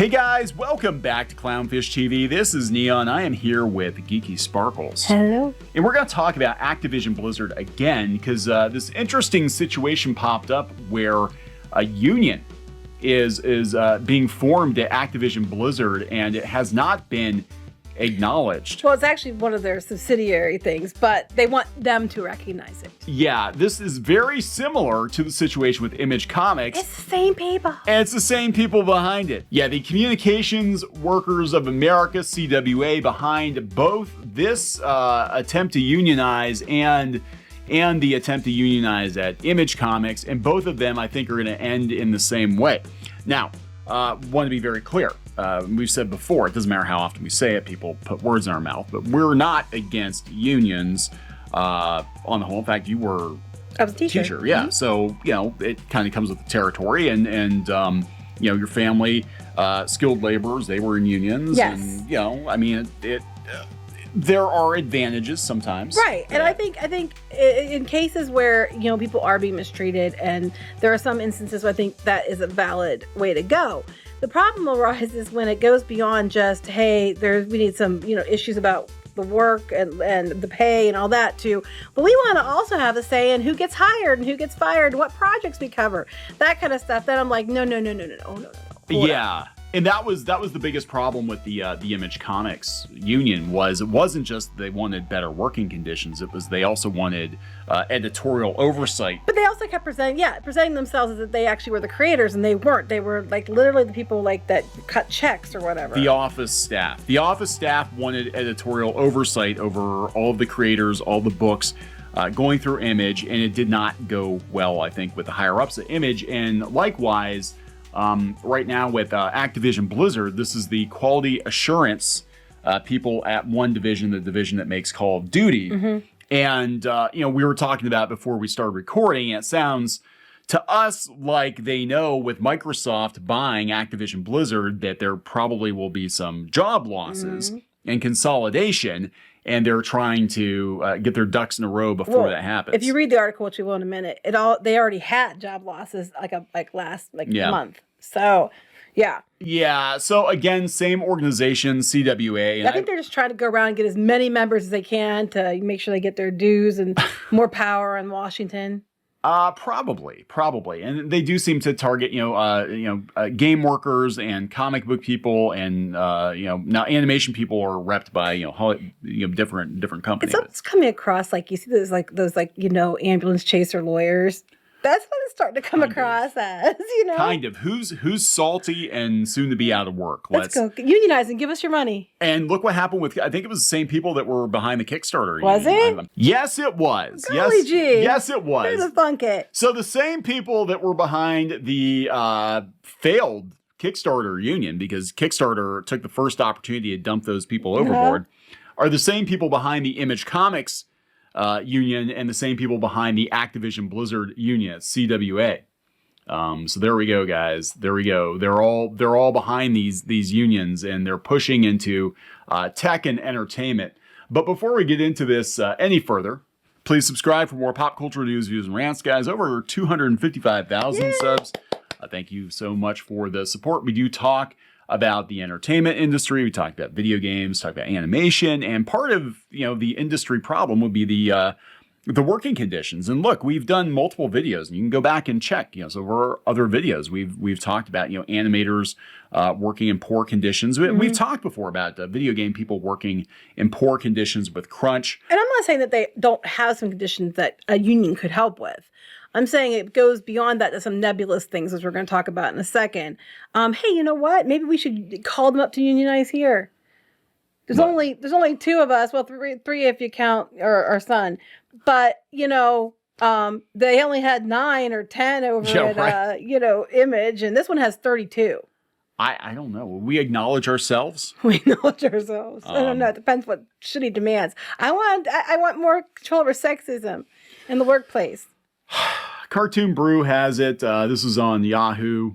Hey guys, welcome back to Clownfish TV. This is Neon. I am here with Geeky Sparkles. Hello. And we're going to talk about Activision Blizzard again because this interesting situation popped up where a union is being formed at Activision Blizzard, and it has not been acknowledged. Well, it's actually one of their subsidiary things, but they want them to recognize it. Yeah, this is very similar to the situation with Image Comics. It's the same people. And it's the same people behind it. Yeah, the Communications Workers of America, CWA, behind both this attempt to unionize and the attempt to unionize at Image Comics, and both of them I think are going to end in the same way. Now, want to be very clear. We've said before, it doesn't matter how often we say it, people put words in our mouth, but we're not against unions on the whole. In fact, you were I was a teacher. Yeah. Mm-hmm. So, it kind of comes with the territory, and your family, skilled laborers, they were in unions. Yes. And, there are advantages sometimes. Right. And I think in cases where, people are being mistreated, and there are some instances where I think that is a valid way to go. The problem arises when it goes beyond just, hey, we need some, issues about the work and the pay and all that too. But we want to also have a say in who gets hired and who gets fired, what projects we cover, that kind of stuff. Then I'm like, no. Yeah. And that was the biggest problem with the Image Comics union. It wasn't just they wanted better working conditions. It was they also wanted editorial oversight. But they also kept presenting themselves as that they actually were the creators, and they weren't. They were like literally the people like that cut checks or whatever. The office staff. The office staff wanted editorial oversight over all of the creators, all the books. Going through Image, and it did not go well, I think, with the higher ups at Image, and likewise. Right now with Activision Blizzard, this is the quality assurance people at one division, the division that makes Call of Duty. Mm-hmm. And, we were talking about before we started recording, it sounds to us like they know with Microsoft buying Activision Blizzard that there probably will be some job losses and consolidation. And they're trying to get their ducks in a row before that happens. If you read the article, which we will in a minute, they already had job losses last month. So, yeah. Yeah. So again, same organization, CWA. And I think they're just trying to go around and get as many members as they can to make sure they get their dues and more power in Washington. Probably, and they do seem to target, game workers and comic book people, and now animation people are repped by different companies. It's coming across like you see those ambulance chaser lawyers. That's what it's starting to come across as, Kind of. Who's salty and soon to be out of work? Let's go unionize and give us your money. And look what happened with, I think it was the same people that were behind the Kickstarter. Was it? Yes, it was. Golly gee. Yes, it was. There's a thunk it. So the same people that were behind the failed Kickstarter union, because Kickstarter took the first opportunity to dump those people overboard, are the same people behind the Image Comics union and the same people behind the Activision Blizzard union, CWA. So there we go, guys. There we go. They're all behind these unions, and they're pushing into tech and entertainment. But before we get into this any further, please subscribe for more pop culture news, views, and rants, guys. Over 255,000 subs. Thank you so much for the support. We do talk about the entertainment industry. We talked about video games, talk about animation, and part of the industry problem would be the working conditions. And look, we've done multiple videos, and you can go back and check. So for other videos, we've talked about animators working in poor conditions. We've talked before about video game people working in poor conditions with crunch. And I'm not saying that they don't have some conditions that a union could help with. I'm saying it goes beyond that to some nebulous things, as we're going to talk about in a second. Hey, you know what? Maybe we should call them up to unionize here. There's only two of us. Well, three if you count our son. But they only had 9 or 10 over at Image, and this one has 32. I don't know. Will we acknowledge ourselves? We acknowledge ourselves. I don't know. It depends what shitty demands. I want more control over sexism in the workplace. Cartoon Brew has it. This is on Yahoo.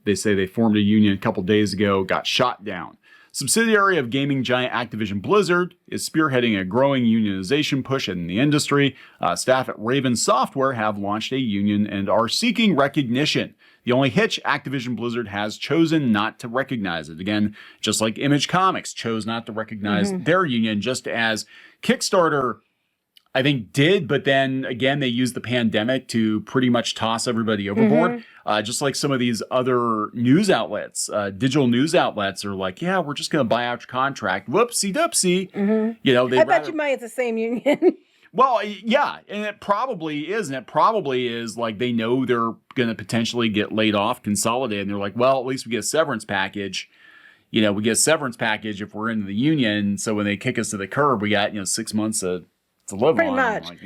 They say they formed a union a couple days ago, got shot down. Subsidiary of gaming giant Activision Blizzard is spearheading a growing unionization push in the industry. Staff at Raven Software have launched a union and are seeking recognition. The only hitch, Activision Blizzard has chosen not to recognize it. Again, just like Image Comics chose not to recognize their union, just as Kickstarter, I think, did, but then again, they used the pandemic to pretty much toss everybody overboard. Just like some of these other news outlets, digital news outlets are like, yeah, we're just going to buy out your contract. Whoopsie doopsie. You know, I bet you might, it's the same union. Well, yeah, and it probably is. And it probably is like they know they're going to potentially get laid off, consolidated. And they're like, well, at least we get a severance package. You know, we get a severance package if we're in the union. So when they kick us to the curb, we got, 6 months to live Pretty on. much. Like,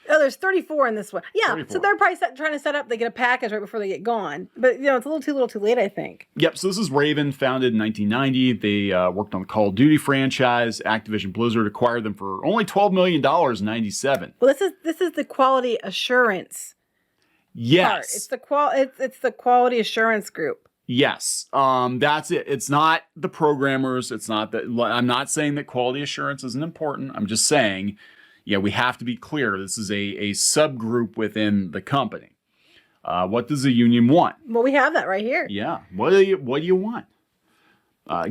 Oh, there's 34 in this one. Yeah, 34. so they're probably trying to set up, they get a package right before they get gone. But, it's a little too late, I think. Yep, so this is Raven, founded in 1990. They worked on the Call of Duty franchise. Activision Blizzard acquired them for only $12 million in 97. Well, this is the quality assurance part. Yes. It's the quality assurance group. Yes, that's it. It's not the programmers. It's not that. I'm not saying that quality assurance isn't important. I'm just saying, we have to be clear. This is a subgroup within the company. What does the union want? Well, we have that right here. Yeah. What do you want?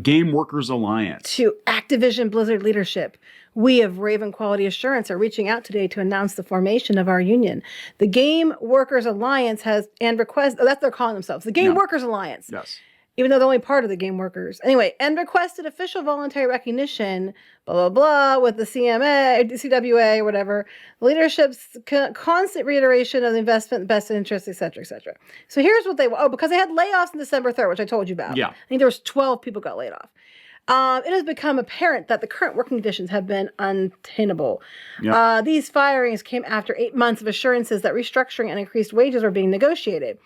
Game Workers Alliance. To Activision Blizzard leadership, we of Raven Quality Assurance are reaching out today to announce the formation of our union. The Game Workers Alliance that's what they're calling themselves. The Game Workers Alliance. Yes. Even though they're only part of the Game Workers. Anyway, and requested official voluntary recognition, blah, blah, blah, with the CWA, or whatever. Leadership's constant reiteration of the investment, best interest, et cetera, et cetera. So here's what because they had layoffs on December 3rd, which I told you about. Yeah. I think there was 12 people got laid off. It has become apparent that the current working conditions have been untenable. Yep. These firings came after 8 months of assurances that restructuring and increased wages were being negotiated.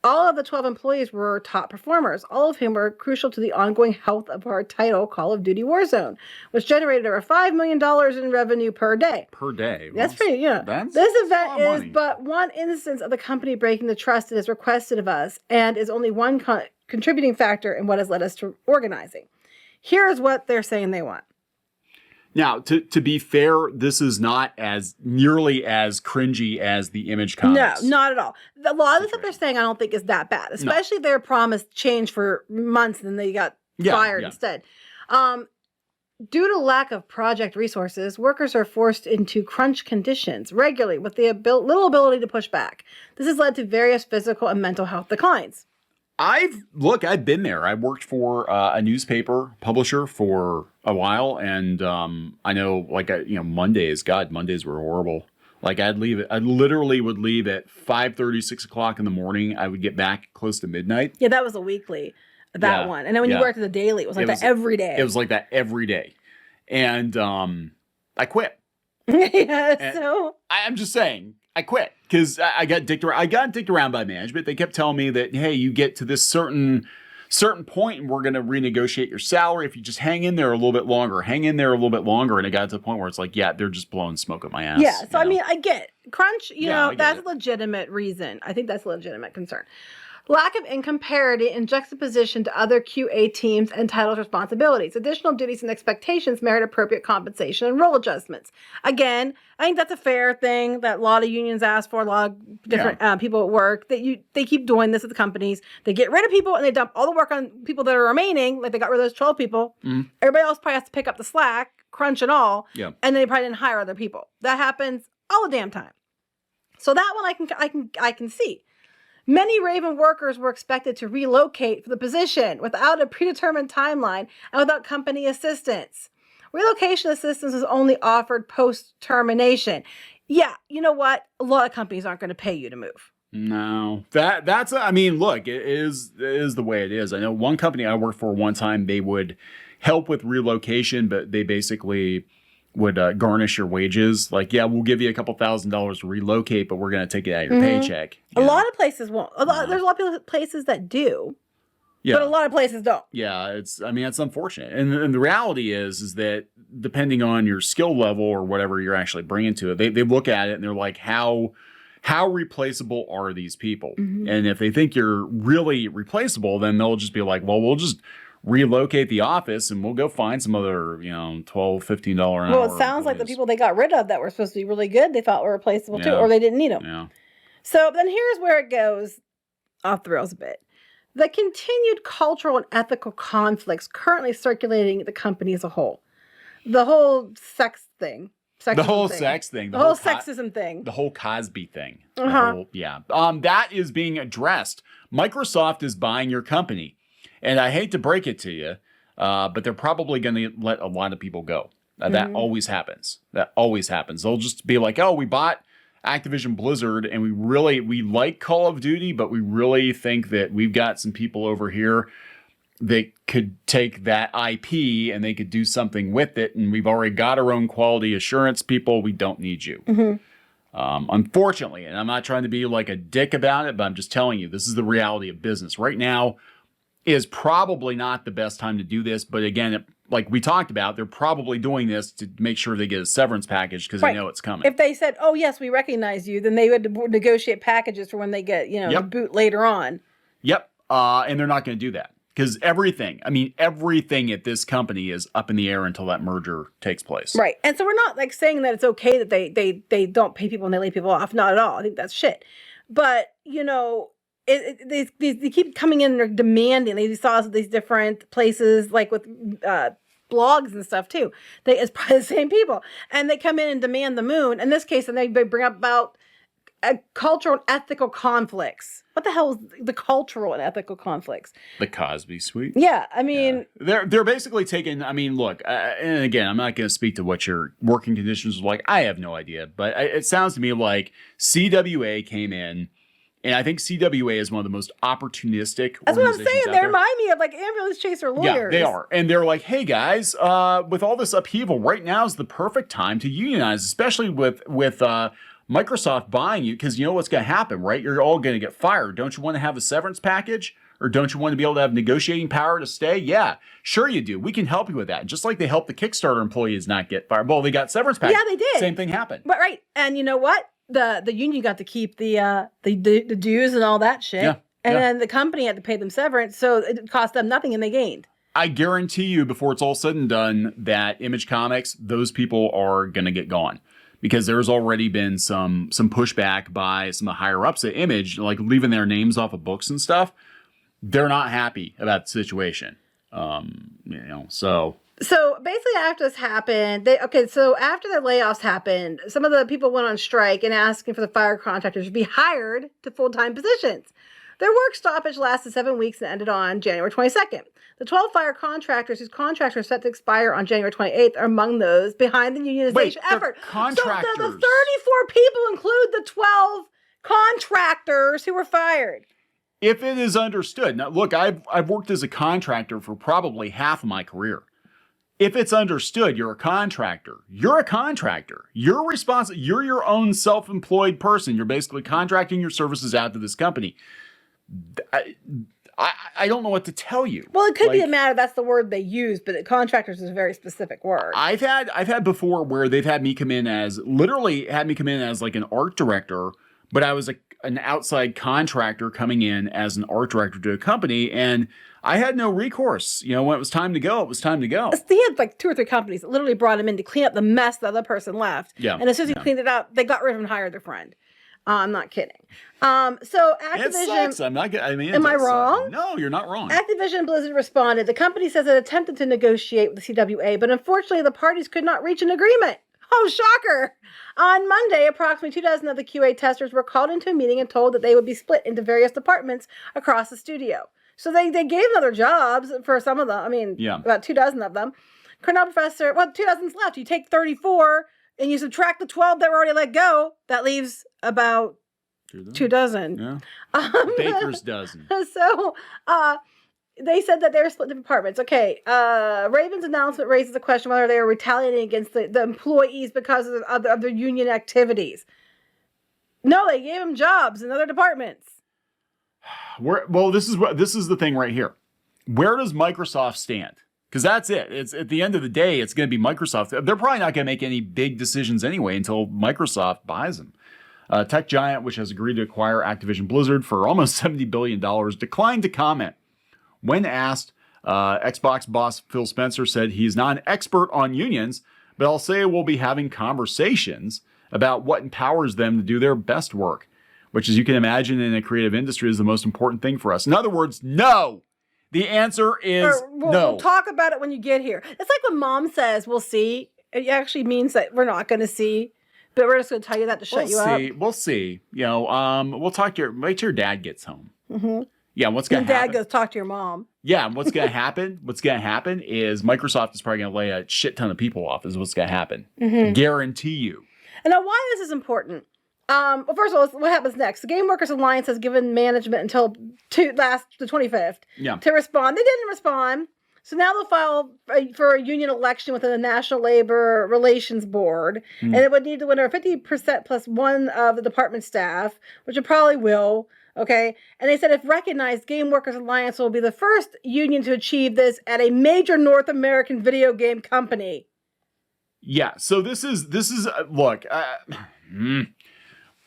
All of the 12 employees were top performers, all of whom were crucial to the ongoing health of our title, Call of Duty Warzone, which generated over $5 million in revenue per day. Per day. That's pretty, This event is but one instance of the company breaking the trust it has requested of us and is only one contributing factor in what has led us to organizing. Here's what they're saying they want. Now, to be fair, this is not as nearly as cringy as the Image Comics. No, not at all. A lot of the stuff they're saying I don't think is that bad, especially their promised change for months and then they got fired instead. Due to lack of project resources, workers are forced into crunch conditions regularly with the little ability to push back. This has led to various physical and mental health declines. I've been there. I worked for a newspaper publisher for a while, and I know, Mondays were horrible. Like I'd literally would leave at 5:30, 6 o'clock in the morning. I would get back close to midnight. Yeah, that was a weekly, one. And then when you worked at the daily, it was that every day. It was like that every day. And I quit. I'm just saying, I quit because I got dicked around by management. They kept telling me that, hey, you get to this certain point and we're going to renegotiate your salary if you just hang in there a little bit longer. And it got to the point where it's like, yeah, they're just blowing smoke at my ass. Yeah. So, I mean, I get crunch, that's a legitimate reason. I think that's a legitimate concern. Lack of income parity in juxtaposition to other QA teams and titles responsibilities. Additional duties and expectations merit appropriate compensation and role adjustments. Again, I think that's a fair thing that a lot of unions ask for, a lot of different people at work. They keep doing this at the companies. They get rid of people and they dump all the work on people that are remaining, like they got rid of those 12 people. Mm. Everybody else probably has to pick up the slack, crunch and all, and then they probably didn't hire other people. That happens all the damn time. So that one I can see. Many Raven workers were expected to relocate for the position without a predetermined timeline and without company assistance. Relocation assistance is only offered post-termination. Yeah, you know what? A lot of companies aren't going to pay you to move. No, look, it is the way it is. I know one company I worked for one time, they would help with relocation, but they basically would garnish your wages. Like, yeah, we'll give you a couple $1,000s to relocate, but we're going to take it out of your paycheck. A lot of places won't. There's a lot of places that do, but a lot of places don't. Yeah, it's unfortunate. And the reality is that depending on your skill level or whatever you're actually bringing to it, they look at it and they're like, how replaceable are these people? Mm-hmm. And if they think you're really replaceable, then they'll just be like, well, we'll just relocate the office and we'll go find some other, $12, $15 an hour. Well, it sounds like the people they got rid of that were supposed to be really good, they thought were replaceable too, or they didn't need them. Yeah. So then here's where it goes. off the rails a bit. The continued cultural and ethical conflicts currently circulating the company as a whole. The whole sex thing. The whole sex thing. The whole sexism thing. The whole Cosby thing. That is being addressed. Microsoft is buying your company. And I hate to break it to you, but they're probably going to let a lot of people go. That always happens. That always happens. They'll just be like, oh, we bought Activision Blizzard and we like Call of Duty, but we really think that we've got some people over here that could take that IP and they could do something with it. And we've already got our own quality assurance people. We don't need you. Unfortunately, and I'm not trying to be like a dick about it, but I'm just telling you, this is the reality of business. Right now is probably not the best time to do this. But again, like we talked about, they're probably doing this to make sure they get a severance package because they know it's coming. If they said, oh, yes, we recognize you, then they would negotiate packages for when they get, the boot later on. Yep. And they're not going to do that. Because everything at this company is up in the air until that merger takes place. Right. And so we're not like saying that it's okay that they don't pay people and they lay people off. Not at all. I think that's shit. But, they keep coming in and they're demanding. They saw these different places like with blogs and stuff too. It's probably the same people. And they come in and demand the moon. In this case, and they bring up about cultural and ethical conflicts. What the hell is the cultural and ethical conflicts? The Cosby Suite. Yeah, I mean, they're basically taking. I mean, look, and again, I'm not going to speak to what your working conditions were like. I have no idea, but it sounds to me like CWA came in, and I think CWA is one of the most opportunistic. That's what I'm saying. They remind me of like ambulance chaser lawyers. Yeah, they are, and they're like, hey guys, with all this upheaval, right now is the perfect time to unionize, especially with Microsoft buying you, because you know what's going to happen, right? You're all going to get fired. Don't you want to have a severance package? Or don't you want to be able to have negotiating power to stay? Yeah, sure you do. We can help you with that. Just like they helped the Kickstarter employees not get fired. Well, they got severance package. Yeah, they did. Same thing happened. But right. And you know what? The union got to keep the dues and all that shit. Yeah. And then the company had to pay them severance. So it cost them nothing and they gained. I guarantee you before it's all said and done that Image Comics, those people are going to get gone. Because there's already been some pushback by some of the higher ups at Image, like leaving their names off of books and stuff. They're not happy about the situation. So basically after this happened, so after the layoffs happened, some of the people went on strike and asking for the fire contractors to be hired to full-time positions. Their work stoppage lasted 7 weeks and ended on January 22nd. The 12 fire contractors whose contracts are set to expire on January 28th are among those behind the unionization effort. Contractors. So the 34 people include the 12 contractors who were fired. If it is understood. Now, look, I've worked as a contractor for probably half of my career. If it's understood, you're a contractor. You're a contractor. You're responsible. You're your own self-employed person. You're basically contracting your services out to this company. I don't know what to tell you. Well, it could be a matter that's the word they use, but contractors is a very specific word. I've had before where they've had me come in as like an art director, but I was an outside contractor coming in as an art director to a company, and I had no recourse. When it was time to go, it was time to go. They had like 2 or 3 companies that literally brought him in to clean up the mess the other person left. Yeah. And as soon as he cleaned it up, they got rid of him and hired their friend. I'm not kidding. So Activision. It sucks. I'm not. Am I wrong? No, you're not wrong. Activision Blizzard responded. The company says it attempted to negotiate with the CWA, but unfortunately, the parties could not reach an agreement. Oh, shocker! On Monday, approximately 24 of the QA testers were called into a meeting and told that they would be split into various departments across the studio. So they gave them other jobs for some of them. About 24 of them. Cornell professor. 24's left. You take 34. And you subtract the 12 that were already let go, that leaves about 24. Yeah. Baker's dozen. So they said that they were split into departments. Okay. Raven's announcement raises the question whether they were retaliating against the employees because of their union activities. No, they gave them jobs in other departments. This is the thing right here. Where does Microsoft stand? Because that's it. It's at the end of the day, it's going to be Microsoft. They're probably not going to make any big decisions anyway until Microsoft buys them. Tech giant, which has agreed to acquire Activision Blizzard for almost $70 billion, declined to comment. When asked, Xbox boss Phil Spencer said he's not an expert on unions, but I'll say we'll be having conversations about what empowers them to do their best work. which, as you can imagine, in a creative industry is the most important thing for us. In other words, no. The answer is no. We'll talk about it when you get here. It's like when Mom says, we'll see. It actually means that we're not going to see, but we're just going to tell you that to shut you up. We'll see. You know, we'll talk to wait till your dad gets home. Mm-hmm. Yeah, what's going to happen? Dad goes, talk to your mom. Yeah, what's going to happen? What's going to happen is Microsoft is probably going to lay a shit ton of people off is what's going to happen. Mm-hmm. Guarantee you. And now why this is important? Well, first of all, what happens next? The Game Workers Alliance has given management until the 25th to respond. They didn't respond. So now they'll file for a union election within the National Labor Relations Board. And it would need to win over 50% plus one of the department staff, which it probably will. Okay. And they said if recognized, Game Workers Alliance will be the first union to achieve this at a major North American video game company. Yeah. So this is look,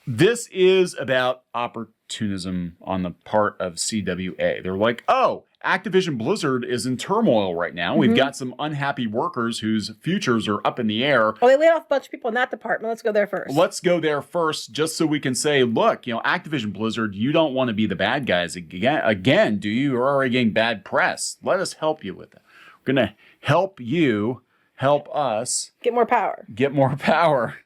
this is about opportunism on the part of CWA. They're like, oh, Activision Blizzard is in turmoil right now. We've got some unhappy workers whose futures are up in the air. Well, they laid off a bunch of people in that department. Let's go there first. Let's go there first, just so we can say, look, you know, Activision Blizzard, you don't want to be the bad guys again, do you? You're already getting bad press. Let us help you with that. We're going to help you, help us. Get more power. Get more power.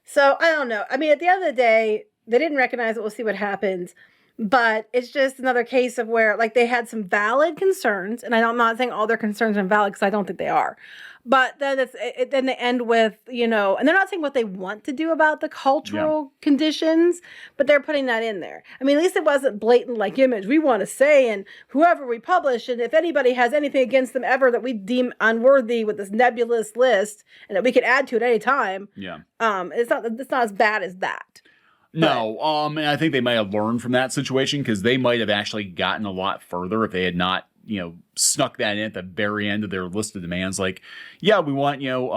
So, I don't know. I mean, at the end of the day, they didn't recognize it. We'll see what happens. But it's just another case of where, like, they had some valid concerns, and I'm not saying all their concerns are valid because I don't think they are. But then then they end with, you know, and they're not saying what they want to do about the cultural conditions, but they're putting that in there. I mean, at least it wasn't blatant like Image. We want to say, and whoever we publish, and if anybody has anything against them ever that we deem unworthy with this nebulous list, and that we could add to at any time, it's not as bad as that. No, and I think they might have learned from that situation because they might have actually gotten a lot further if they had not, you know, snuck that in at the very end of their list of demands. Like, yeah, we want, you know,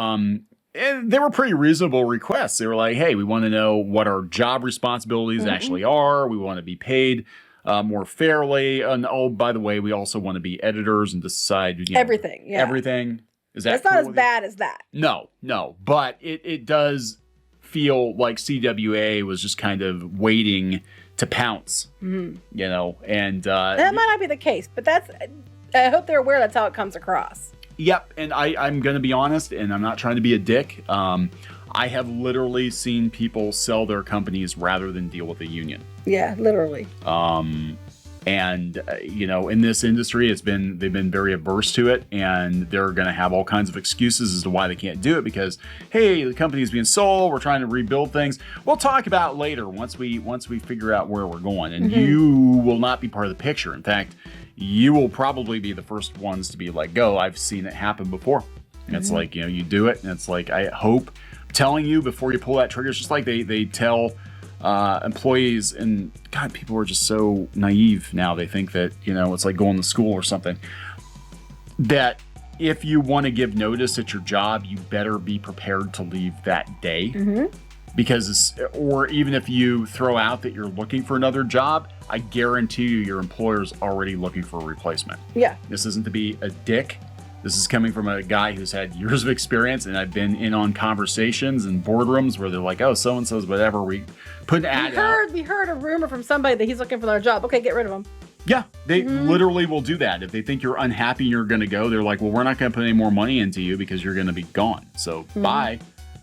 and they were pretty reasonable requests. They were like, hey, we want to know what our job responsibilities actually are. We want to be paid more fairly. And oh, by the way, we also want to be editors and decide, you know, everything. Yeah. Everything. Is that It's not as bad as that. No, but it does feel like CWA was just kind of waiting to pounce, you know, and that might not be the case, but I hope they're aware that's how it comes across. Yep, and I'm going to be honest, and I'm not trying to be a dick. I have literally seen people sell their companies rather than deal with a union. Yeah, literally. And you know, in this industry, they've been very averse to it, and they're going to have all kinds of excuses as to why they can't do it because, hey, the company's being sold. We're trying to rebuild things. We'll talk about it later once we figure out where we're going. And you will not be part of the picture. In fact, you will probably be the first ones to be let go. I've seen it happen before. And it's like, you know, you do it, and it's like, I'm telling you before you pull that trigger. It's just like they tell employees, and God, people are just so naive now. They think that, you know, it's like going to school or something, that if you want to give notice at your job, you better be prepared to leave that day. Because or even if you throw out that you're looking for another job, I guarantee you your employer's already looking for a replacement. Yeah. This isn't to be a dick. This is coming from a guy who's had years of experience, and I've been in on conversations and boardrooms where they're like, oh, so-and-so's whatever. We put an ad out. We heard a rumor from somebody that he's looking for their job. Okay, get rid of him. Yeah, they literally will do that. If they think you're unhappy and you're going to go, they're like, well, we're not going to put any more money into you because you're going to be gone. So bye.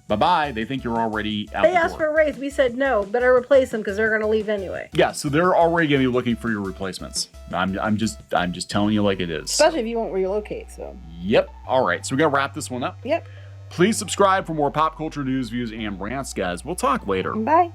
Bye-bye. They think you're already out the door. They asked for a raise. We said no. Better replace them because they're going to leave anyway. Yeah, so they're already going to be looking for your replacements. I'm just telling you like it is. Especially if you won't relocate, so. Yep. All right, so we're going to wrap this one up. Yep. Please subscribe for more pop culture news, views, and rants, guys. We'll talk later. Bye.